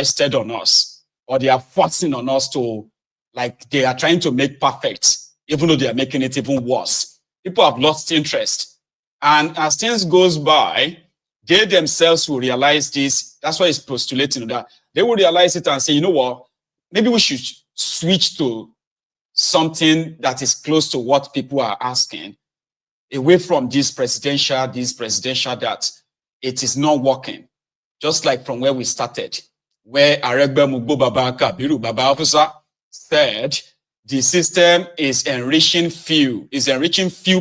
tested on us, or they are forcing on us to, like, they are trying to make perfect, even though they are making it even worse. People have lost interest. And as things goes by, they themselves will realize this. That's why it's postulating that. They will realize it and say, you know what, maybe we should switch to something that is close to what people are asking, away from this presidential, that it is not working. Just like from where we started, where Aregbe Mugbo Baba Kabiru Baba Officer said the system is enriching few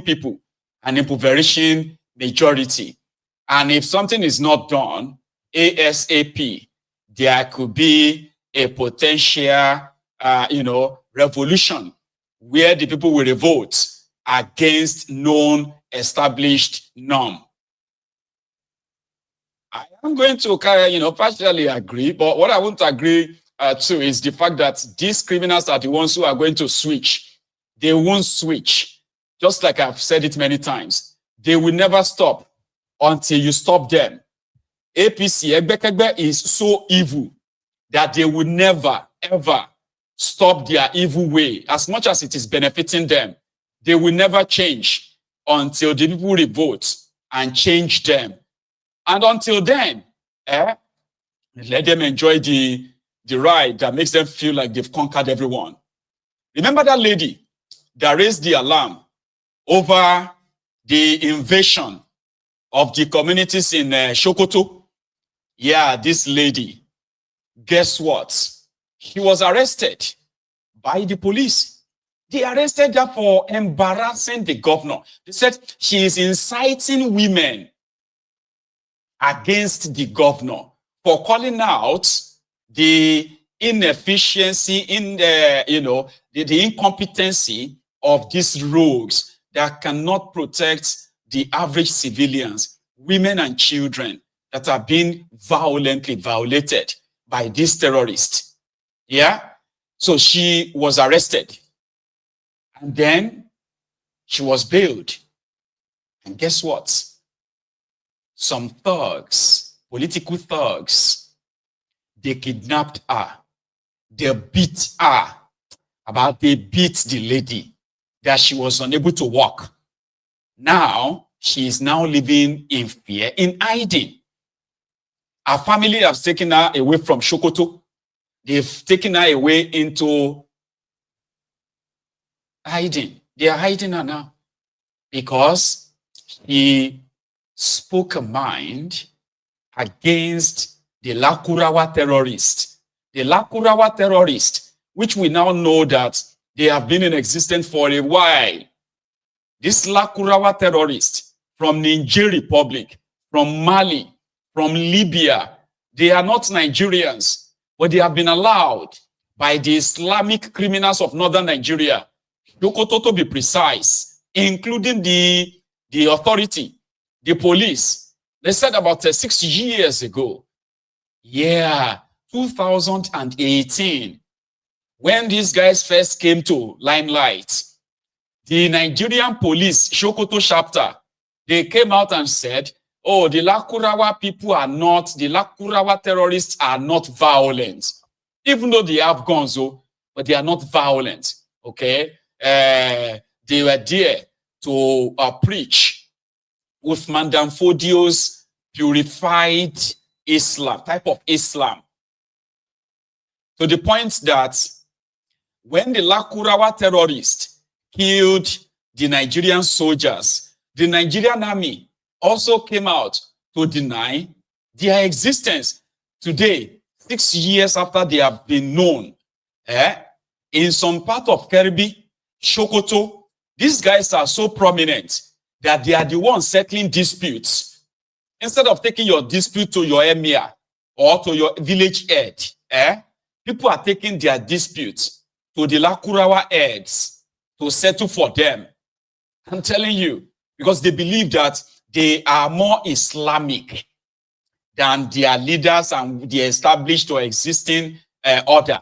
people and impoverishing majority. And if something is not done ASAP, there could be a potential, revolution where the people will revolt against known established norm. I am going to, partially agree, but what I won't agree to is the fact that these criminals are the ones who are going to switch. They won't switch. Just like I've said it many times, they will never stop until you stop them. APC, Egbekegbe, is so evil that they will never, ever stop their evil way. As much as it is benefiting them, they will never change until the people revolt and change them. And until then, let them enjoy the ride that makes them feel like they've conquered everyone. Remember that lady that raised the alarm over the invasion of the communities in Sokoto? Yeah, this lady, guess what? She was arrested by the police. They arrested her for embarrassing the governor. They said she is inciting women against the governor for calling out the inefficiency in the incompetency of these rogues that cannot protect the average civilians, women and children that are being violently violated by these terrorists. Yeah? So she was arrested. And then she was bailed. And guess what? Some thugs, political thugs, they kidnapped her. They beat her. They beat the lady that she was unable to walk. Now, she is now living in fear, in hiding. Her family has taken her away from Sokoto. They've taken her away into hiding. They are hiding her now because she spoke a mind against the Lakurawa terrorists. The Lakurawa terrorists, which we now know that they have been in existence for a while. This Lakurawa terrorists from Niger Republic, from Mali, from Libya, they are not Nigerians, but they have been allowed by the Islamic criminals of northern Nigeria, Sokoto to be precise, including the authority, the police. They said about 6 years ago, 2018, when these guys first came to limelight, the Nigerian police, Sokoto chapter, they came out and said, oh, the Lakurawa people are not, the Lakurawa terrorists are not violent. Even though they have guns, but they are not violent, okay? They were there to preach with Madam Fodio's purified Islam, type of Islam. To the point that when the Lakurawa terrorists killed the Nigerian soldiers, the Nigerian army also came out to deny their existence. Today, 6 years after they have been known, in some part of Karibi, Sokoto, these guys are so prominent that they are the ones settling disputes. Instead of taking your dispute to your emir or to your village head, people are taking their disputes to the Lakurawa heads to settle for them. I'm telling you, because they believe that they are more Islamic than their leaders and the established or existing order.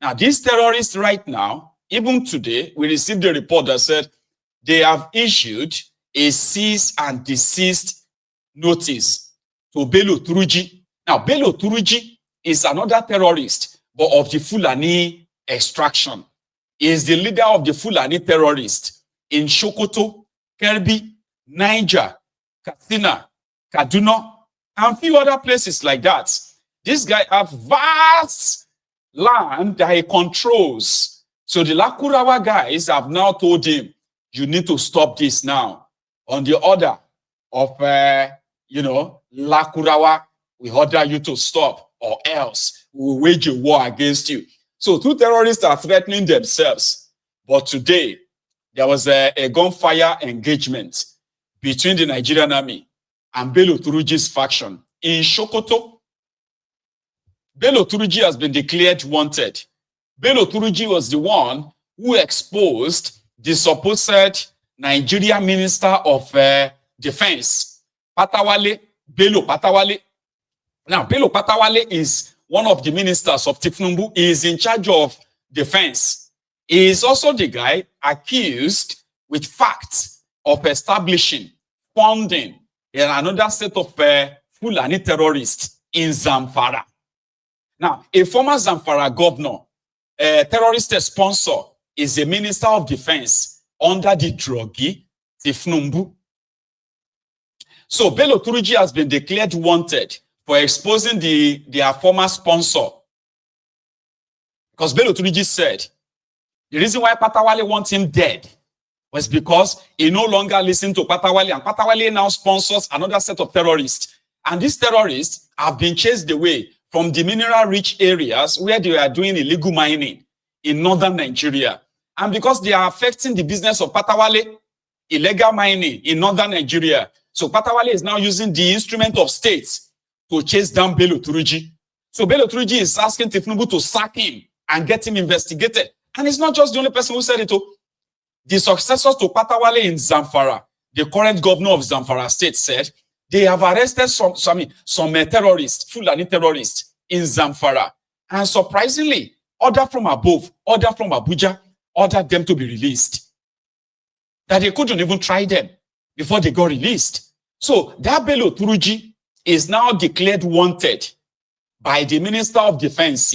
Now, these terrorists right now, even today, we received a report that said they have issued a cease and desist notice to Turji. Now, Turji is another terrorist, but of the Fulani extraction. He is the leader of the Fulani terrorists in Sokoto, Kebbi, Niger, Katsina, Kaduna, and a few other places like that. This guy has vast land that he controls. So the Lakurawa guys have now told him, you need to stop this now. On the order of, Lakurawa, we order you to stop, or else we will wage a war against you. So two terrorists are threatening themselves. But today, there was a gunfire engagement between the Nigerian army and Bello Turji's faction in Sokoto. Bello Turji has been declared wanted. Bello Turji was the one who exposed the supposed Nigerian Minister of Defense, Bello Patawale. Now, Bello Patawale is one of the ministers of Tifnumbu. He is in charge of defense. He is also the guy accused with facts of establishing, funding another set of Fulani terrorists in Zamfara. Now, a former Zamfara governor, a terrorist sponsor, is a minister of defense under the Drogi, Tifnumbu. So Bello Turji has been declared wanted for exposing their former sponsor. Because Bello Turji said the reason why Patawale wants him dead was because he no longer listened to Patawale, and Patawale now sponsors another set of terrorists. And these terrorists have been chased away from the mineral-rich areas where they are doing illegal mining in northern Nigeria. And because they are affecting the business of Patawale, illegal mining in northern Nigeria, so Patawale is now using the instrument of states to chase down Bello Turji. So Bello Turji is asking Tifnumbu to sack him and get him investigated. And it's not just the only person who said it. The successors to Patawale in Zamfara, the current governor of Zamfara state, said they have arrested some terrorists, Fulani terrorists in Zamfara. And surprisingly, order from above, order from Abuja, ordered them to be released. That they couldn't even try them before they got released. So that Bello Turji is now declared wanted by the Minister of Defense.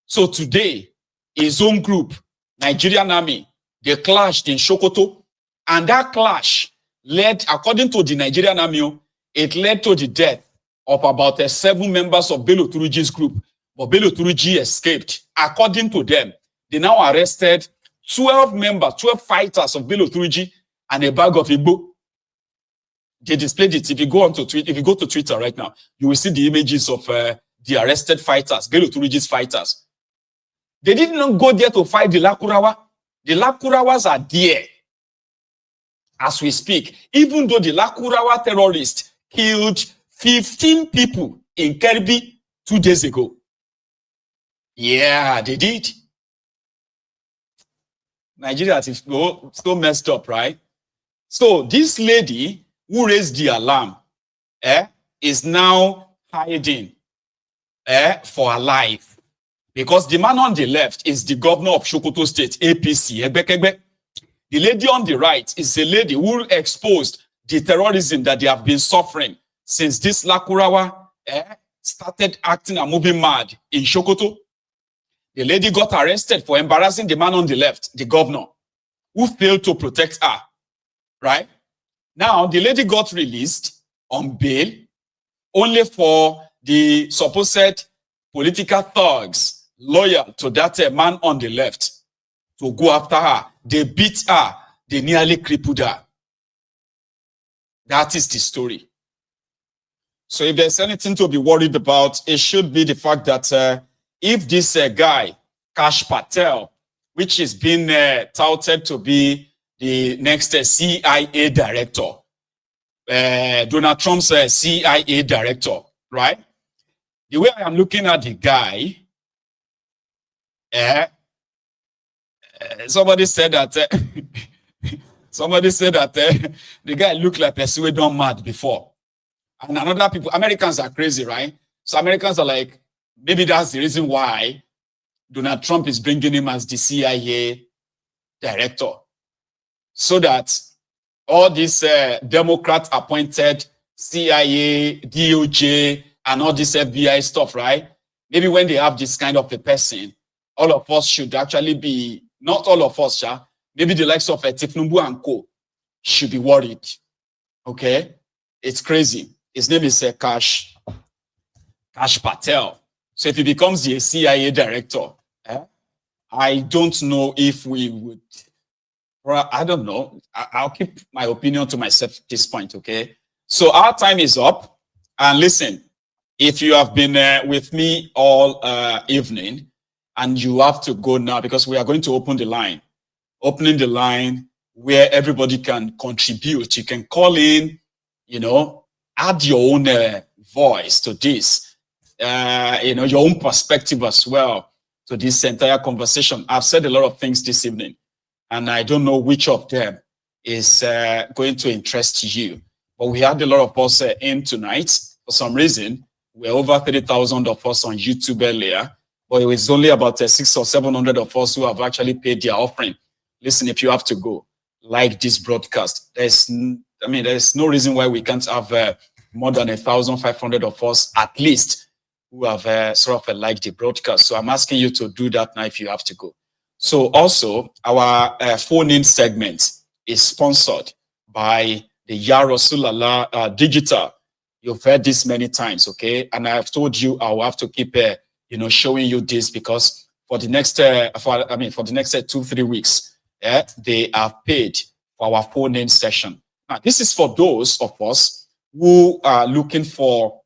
So today, his own group, Nigerian Army, they clashed in Sokoto, and that clash led, according to the Nigerian Army, it led to the death of about 7 members of Bello Turji's group. But Bello Turji escaped. According to them, they now arrested 12 members, 12 fighters of Bello Turji and a bag of Igbo. They displayed it. If you go to Twitter right now, you will see the images of the arrested fighters, Bello Turji's fighters. They didn't go there to fight the Lakurawa. The Lakurawas are there as we speak, even though the Lakurawa terrorists killed 15 people in Kebbi 2 days ago. Yeah, they did. Nigeria is still messed up, right? So this lady who raised the alarm is now hiding for her life. Because the man on the left is the governor of Sokoto State, APC, Egbekegbe. The lady on the right is a lady who exposed the terrorism that they have been suffering since this Lakurawa started acting and moving mad in Sokoto. The lady got arrested for embarrassing the man on the left, the governor, who failed to protect her, right? Now, the lady got released on bail only for the supposed political thugs loyal to that man on the left to go after her. They beat her. They nearly crippled her. That is the story. So if there's anything to be worried about, it should be the fact that if this guy, Kash Patel, which is being touted to be the next CIA director, Donald Trump's CIA director, right? The way I am looking at the guy, somebody said that the guy looked like a Sweden mad before. And another people, Americans are crazy, right? So Americans are like, maybe that's the reason why Donald Trump is bringing him as the CIA director. So that all these Democrat-appointed CIA, DOJ, and all this FBI stuff, right? maybe when they have this kind of a person, all of us should actually be, not all of us, maybe the likes of Tifnumbu and Co. should be worried. Okay? It's crazy. His name is Kash Patel. So if he becomes the CIA director, I don't know if we would, well, I don't know. I'll keep my opinion to myself at this point, okay? So our time is up. And listen, if you have been with me all evening and you have to go now because we are going to open the line, opening the line where everybody can contribute. You can call in, you know, add your own voice to this, you know, your own perspective as well to this entire conversation. I've said a lot of things this evening, and I don't know which of them is going to interest you. But we had a lot of us in tonight. For some reason, we're over 30,000 of us on YouTube earlier, but it was only about 600 or 700 of us who have actually paid their offering. Listen, if you have to go, like this broadcast, there's no reason why we can't have more than 1,500 of us at least who have sort of liked the broadcast. So I'm asking you to do that now if you have to go. So also, our phone-in segment is sponsored by the Ya Rasulallah Digital. You've heard this many times, okay? And I've told you I will have to keep, you know, showing you this because for the next, for the next 2-3 weeks, they have paid for our phone-in session. Now, this is for those of us who are looking for,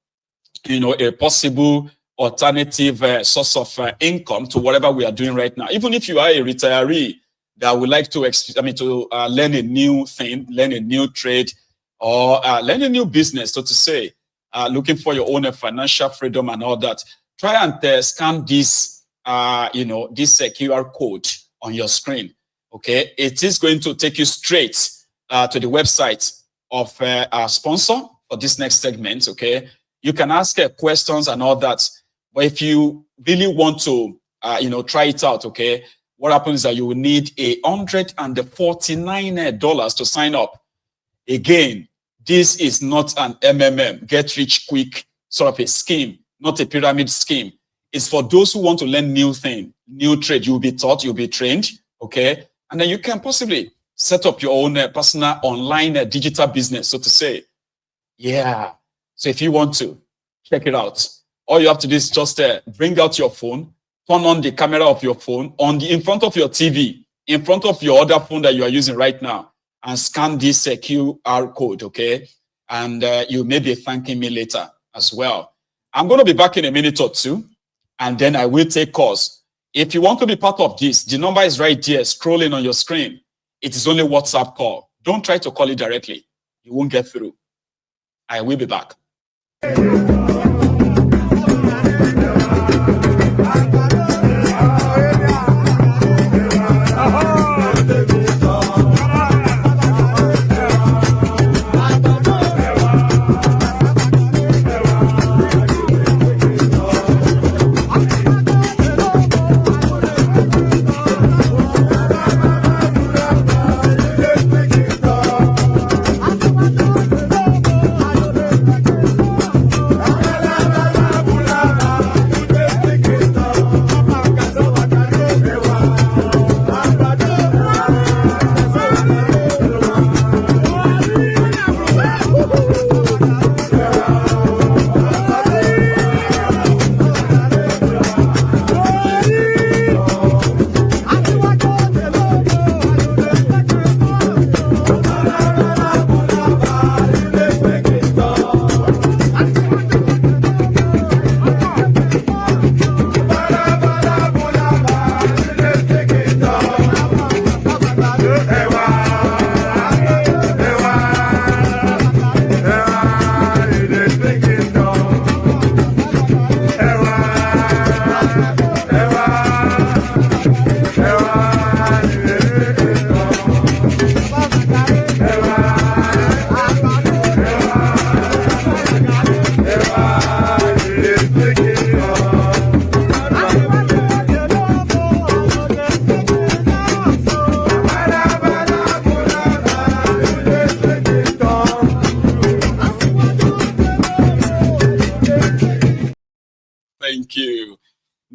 you know, a possible alternative source of income to whatever we are doing right now. Even if you are a retiree that would like to, learn a new thing, learn a new trade, or learn a new business, so to say, looking for your own financial freedom and all that, try and scan this, you know, this QR code on your screen. Okay, it is going to take you straight to the website of our sponsor for this next segment. Okay, you can ask questions and all that, but if you really want to, you know, try it out, okay, what happens is that you will need $149 to sign up. Again, this is not an MMM, get rich quick sort of a scheme, not a pyramid scheme. It's for those who want to learn new thing, new trade. You'll be taught, you'll be trained, okay, and then you can possibly set up your own personal online digital business, so to say. Yeah. So if you want to, check it out. All you have to do is just bring out your phone, turn on the camera of your phone in front of your TV, in front of your other phone that you are using right now, and scan this QR code, okay? And you may be thanking me later as well. I'm going to be back in a minute or two, and then I will take calls. If you want to be part of this, the number is right there, scrolling on your screen. It is only WhatsApp call. Don't try to call it directly. You won't get through. I will be back.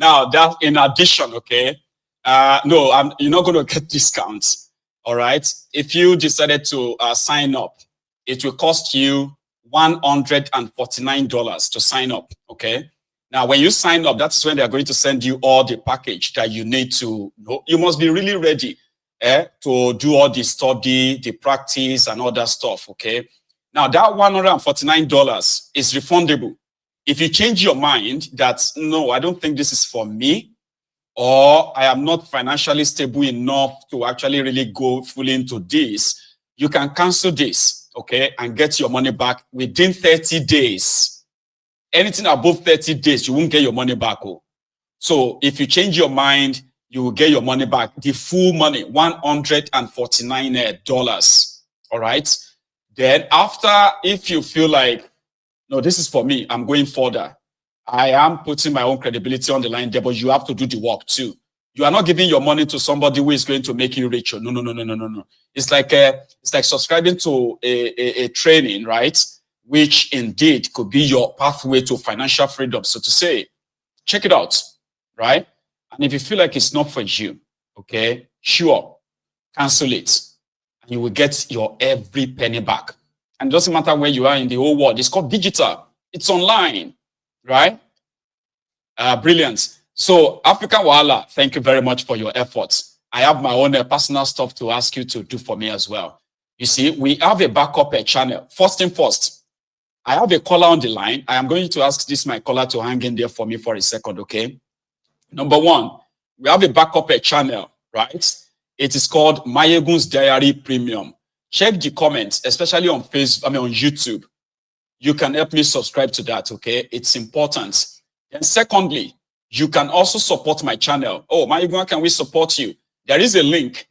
Now that in addition, okay, no, you're not going to get discounts. All right. If you decided to sign up, it will cost you $149 to sign up. Okay. Now, when you sign up, that's when they're going to send you all the package that you need to know. You must be really ready to do all the study, the practice, and all that stuff. Okay. Now, that $149 is refundable. If you change your mind that, no, I don't think this is for me, or I am not financially stable enough to actually really go fully into this, you can cancel this, okay, and get your money back within 30 days. Anything above 30 days, you won't get your money back. Oh. So if you change your mind, you will get your money back, the full money, $149. All right. Then after, if you feel like, no, this is for me, I'm going further, I am putting my own credibility on the line there, but you have to do the work too. You are not giving your money to somebody who is going to make you richer. No, no, no, no, no, no, no. It's like subscribing to a training, right? Which indeed could be your pathway to financial freedom. So to say, check it out, right? And if you feel like it's not for you, okay, sure, cancel it. And you will get your every penny back. And it doesn't matter where you are in the whole world. It's called digital. It's online. Right? Brilliant. So, African Wahala, thank you very much for your efforts. I have my own personal stuff to ask you to do for me as well. You see, we have a backup channel. First thing first, I have a caller on the line. I am going to ask this my caller to hang in there for me for a second, okay? Number one, we have a backup channel, right? It is called Mayegun's Diary Premium. Check the comments, especially on Facebook, on YouTube. You can help me subscribe to that, okay? It's important. And secondly, you can also support my channel. Oh, Mayegun, how can we support you? There is a link,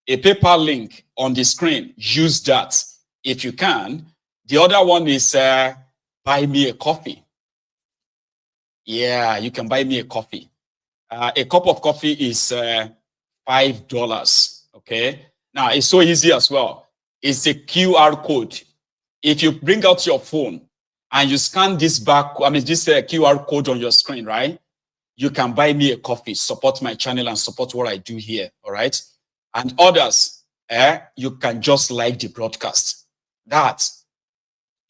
a PayPal link on the screen. Use that if you can. The other one is buy me a coffee. Yeah, you can buy me a coffee. A cup of coffee is $5, okay? Now, it's so easy as well. It's a QR code. If you bring out your phone and you scan this this QR code on your screen, right? You can buy me a coffee, support my channel and support what I do here, all right? And others, you can just like the broadcast. That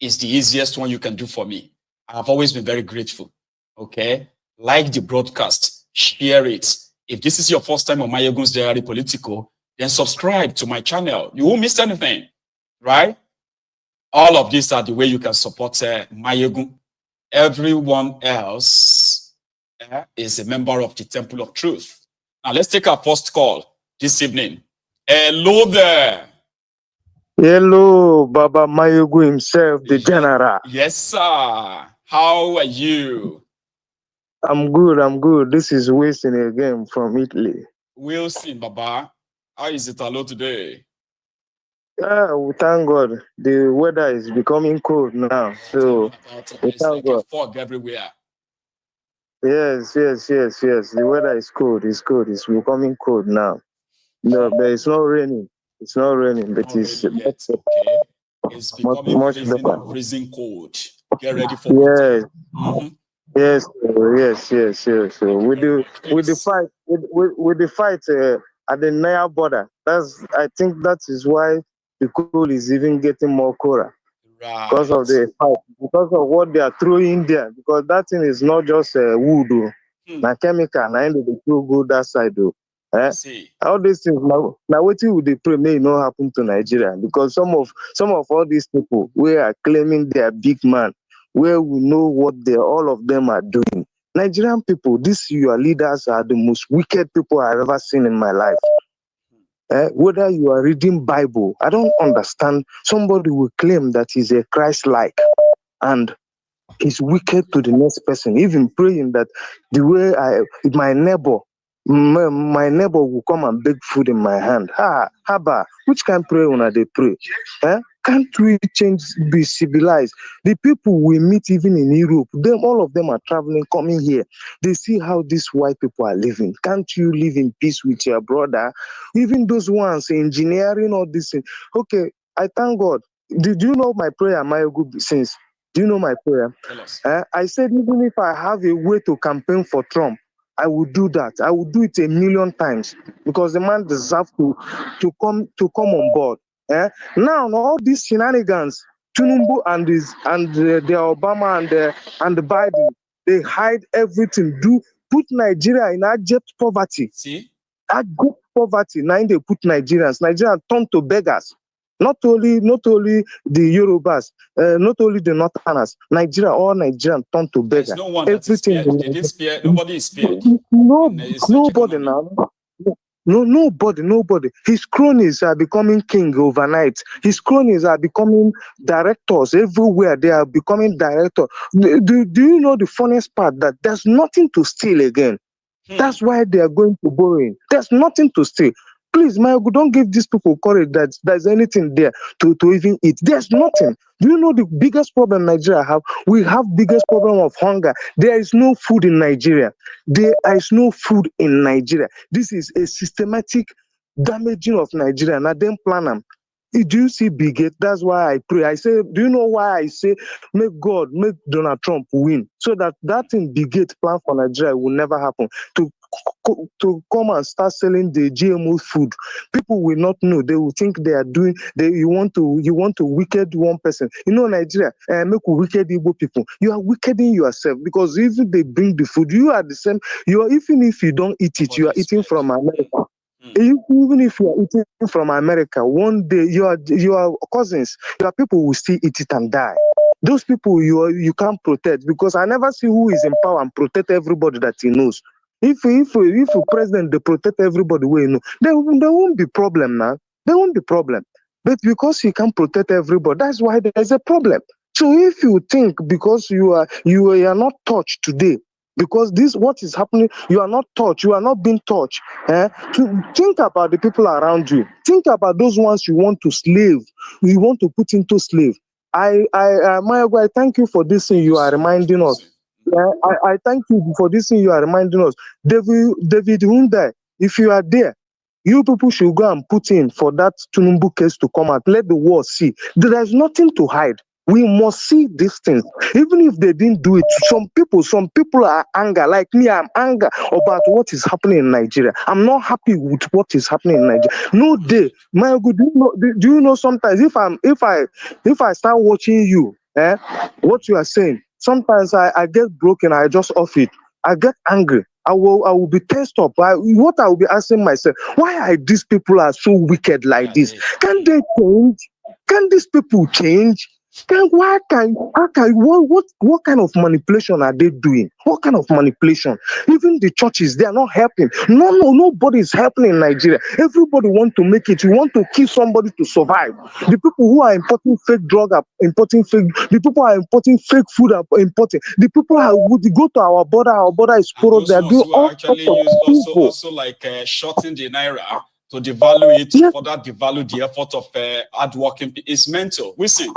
is the easiest one you can do for me. I've always been very grateful, okay? Like the broadcast, share it. If this is your first time on Mayegun's Diary Politico, then subscribe to my channel. You won't miss anything, right? All of these are the way you can support Mayegun. Everyone else is a member of the Temple of Truth. Now, let's take our first call this evening. Hello there. Hello, Baba Mayegun himself, the general. Yes, sir. How are you? I'm good. This is Wilson again from Italy. Wilson, Baba. How is it hello today? Yeah, we thank God. The weather is becoming cold now. So it's like a fog everywhere. Yes. The weather is cold. It's cold. It's becoming cold now. No, but it's not raining. It's not raining, but not it's raining yet. Okay. It's becoming much better. freezing cold. Get ready for winter. Yes. So with the fight at the Nile border, I think that is why the coal is even getting more colder. Right. Because of the fight, because of what they are throwing there. Because that thing is not just wood, na chemical. Na end of the throw go that side, all these things now wetin we dey pray may not happen to Nigeria, because some of all these people we are claiming they are big man, where we know what all of them are doing. Nigerian people, these your leaders are the most wicked people I've ever seen in my life. Whether you are reading Bible, I don't understand. Somebody will claim that he's a Christ-like and he's wicked to the next person, even praying that the way my neighbor will come and beg food in my hand. Haba, which kind of prayer una they pray? Can't we change, be civilized? The people we meet even in Europe, all of them are traveling, coming here. They see how these white people are living. Can't you live in peace with your brother? Even those ones engineering all this thing. Okay, I thank God. Did you know my prayer, Mayogu, since? Do you know my prayer? Tell us. I said, even if I have a way to campaign for Trump, I would do that. I would do it a million times because the man deserves to come on board. Eh? Now all these shenanigans, Tinubu and the Obama and the Biden, they hide everything. Put Nigeria in abject poverty. See? Abject poverty. Now they put Nigerians. Nigerians turn to beggars. Not only the Yorubas, not only the Northerners, Nigeria, all Nigerians turn to beggars. There's no one that is spared. They didn't spare. Nobody is spared. Nobody now. Nobody. His cronies are becoming king overnight. His cronies are becoming directors everywhere. They are becoming directors. Do you know the funniest part? That there's nothing to steal again. That's why they are going to borrowing. There's nothing to steal. Please, Mayogu, don't give these people courage that there's anything there to even eat. There's nothing. Do you know the biggest problem Nigeria have? We have biggest problem of hunger. There is no food in Nigeria. There is no food in Nigeria. This is a systematic damaging of Nigeria. And I didn't plan them. Do you see Bigot? That's why I pray. I say, do you know why I say, make Donald Trump win? So that thing Bigot plan for Nigeria will never happen. To come and start selling the GMO food, people will not know. They will think they are doing. You want to wicked one person. You know Nigeria, make wicked Igbo people. You are wickeding yourself because if they bring the food, you are the same. You are, even if you don't eat it, you are eating from America. Even if you are eating from America, one day your cousins, your people will still eat it and die. Those people you can't protect because I never see who is in power and protect everybody that he knows. If a president they protect everybody we know, there won't be problem now. There won't be problem. But because he can't protect everybody, that's why there's a problem. So if you think because you are not touched today, because this what is happening, you are not touched, you are not being touched. Think about the people around you. Think about those ones you want to slave, you want to put into slave. Mayogu, I thank you for this thing you are reminding us. Yeah, I thank you for this thing you are reminding us. David Hunde, if you are there, you people should go and put in for that Tinubu case to come out. Let the world see. There is nothing to hide. We must see these things. Even if they didn't do it, some people are angry. Like me, I'm angry about what is happening in Nigeria. I'm not happy with what is happening in Nigeria. No day. My good, do you know sometimes if I start watching you, what you are saying, sometimes I get broken, I just off it. I get angry. I will be tensed up. What I will be asking myself, why are these people are so wicked like this? Can they change? Can these people change? What kind of manipulation are they doing? What kind of manipulation? Even the churches, they are not helping. Nobody is helping in Nigeria. Everybody want to make it. You want to kill somebody to survive. The people who are importing fake drug are importing fake. The people are importing fake food are importing. The people would go to our border is porous. They are doing all actually use also like shorting the naira to devalue it, to further devalue the effort of hardworking people. It's mental. We see.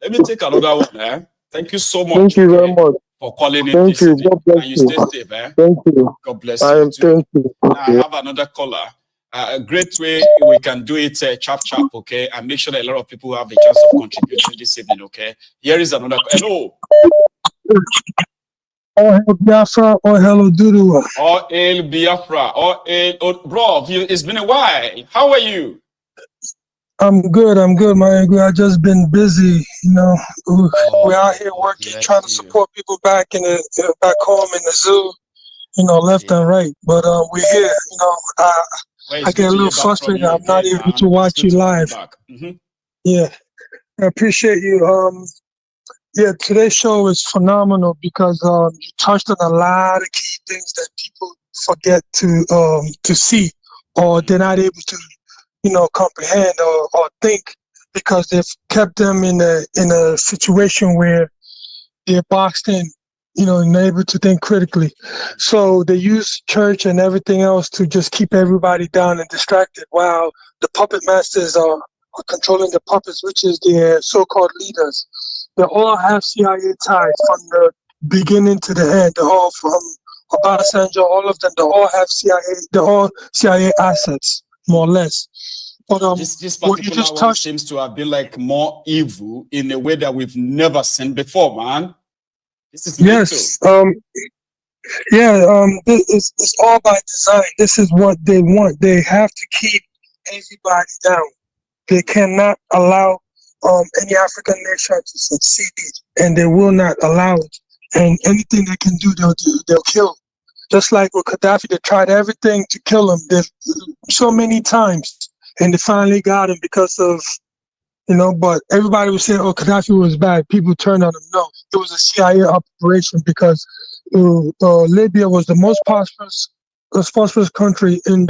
Let me take another one. Thank you so much. Thank you very much for calling in. Thank you. God bless and you. Stay safe. Thank you. God bless you. Thank you. I have another caller. A great way we can do it chap, okay? And make sure that a lot of people have a chance of contributing this evening, okay? Here is another. Hello. Oh, hail Biafra, oh, hello, Dudu. Oh, hail Biafra, bro, it's been a while. How are you? I'm good, I just been busy, we're out here working, trying to support people back back home in the zoo, left and right. But we're here, I get a little frustrated. I'm not able to watch you live. Yeah, I appreciate you. Yeah, today's show is phenomenal because you touched on a lot of key things that people forget to see, or they're not able to, comprehend or think, because they've kept them in a situation where they're boxed in, and able to think critically. So they use church and everything else to just keep everybody down and distracted, while the puppet masters are controlling the puppets, which is their so-called leaders. They all have CIA ties from the beginning to the end. They're all from Obasanjo, all of them. They all have CIA. They're all CIA assets, more or less. But this particular one seems to have been like more evil in a way that we've never seen before, man. This is yes. Yeah, it's all by design. This is what they want. They have to keep everybody down. They cannot allow any African nation to succeed, and they will not allow it. And anything they can do, they'll kill. Just like with Gaddafi, they tried everything to kill him. There's so many times, and they finally got him because of, but everybody was saying, oh, Gaddafi was bad. People turned on him. No, it was a CIA operation because Libya was the most prosperous country in